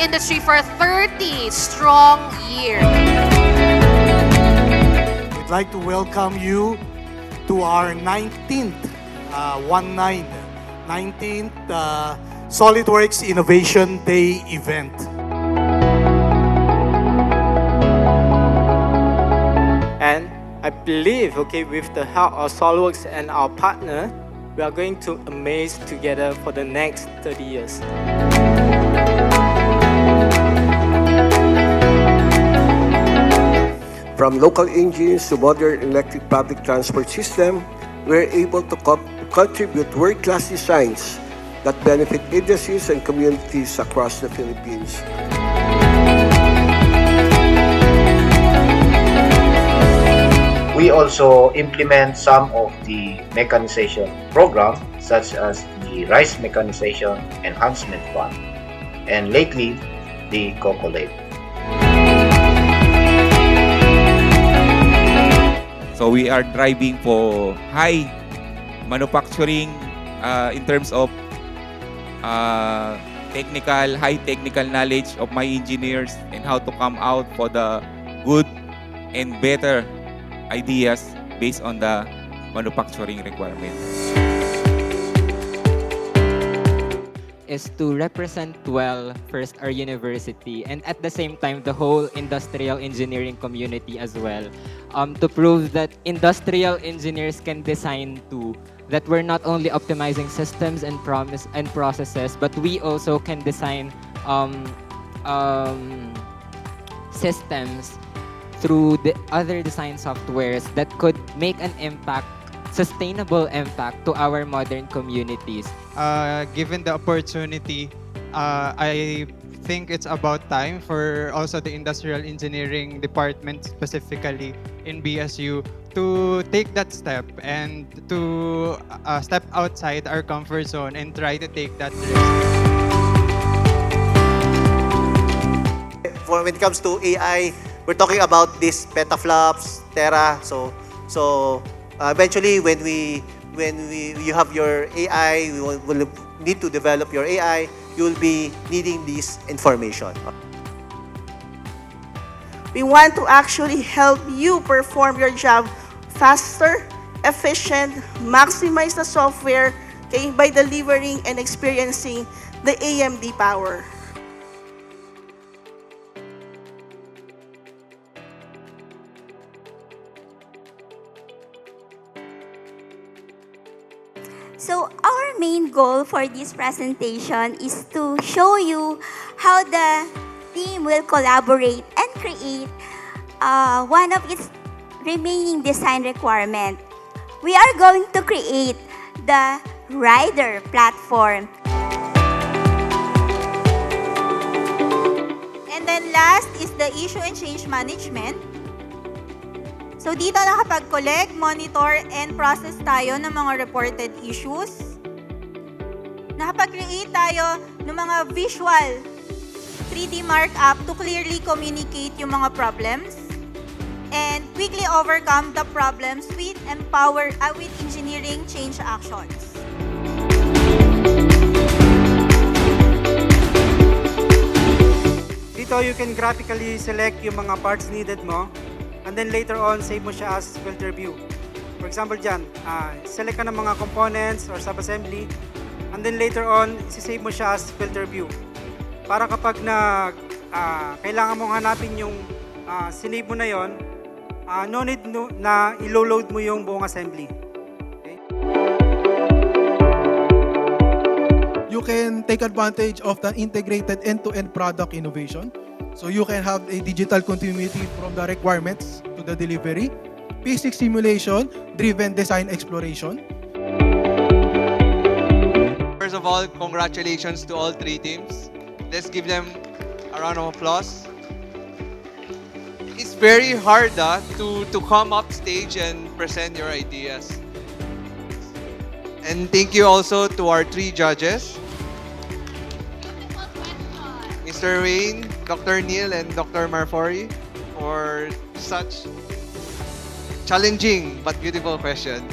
industry for 30 strong years. We'd like to welcome you to our 19th, 19th SOLIDWORKS Innovation Day event. And I believe, with the help of SOLIDWORKS and our partner, we are going to Amaze together for the next 30 years. From local engines to modern electric public transport system, we're able to contribute world-class designs that benefit industries and communities across the Philippines. We also implement some of the mechanization program, such as the Rice Mechanization Enhancement Fund, and lately, the Coco Lab. So we are driving for high manufacturing in terms of high technical knowledge of my engineers and how to come out for the good and better ideas based on the manufacturing requirements. Is to represent well first our university and at the same time the whole industrial engineering community as well, to prove that industrial engineers can design too, that we're not only optimizing systems and processes, but we also can design systems through the other design softwares that could make an impact, sustainable impact to our modern communities. Given the opportunity, I think it's about time for also the industrial engineering department, specifically in BSU, to take that step and to step outside our comfort zone and try to take that risk. When it comes to AI, we're talking about this petaflops, tera. So eventually, when you have your AI, we will need to develop your AI. You will be needing this information. We want to actually help you perform your job faster, efficient, maximize the software, by delivering and experiencing the AMD power. So our main goal for this presentation is to show you how the team will collaborate and create one of its remaining design requirement. We are going to create the rider platform. And then last is the issue and change management. So dito nakapag-collect, monitor, and process tayo ng mga reported issues. Nakapag-create tayo ng mga visual 3D markup to clearly communicate yung mga problems and quickly overcome the problems with engineering change actions. Dito you can graphically select yung mga parts needed mo. And then later on, save mo siya as filter view. For example dyan, select ka ng mga components or sub-assembly. And then later on, save mo siya as filter view. Para kapag kailangan mong hanapin yung sinave mo na yon, no need na ilo-load mo yung buong assembly. Okay? You can take advantage of the integrated end-to-end product innovation. So you can have a digital continuity from the requirements to the delivery, physics simulation, driven design exploration. First of all, congratulations to all three teams. Let's give them a round of applause. It's very hard to come up stage and present your ideas. And thank you also to our three judges, Mr. Wayne, Dr. Neil, and Dr. Marfori, for such challenging but beautiful questions.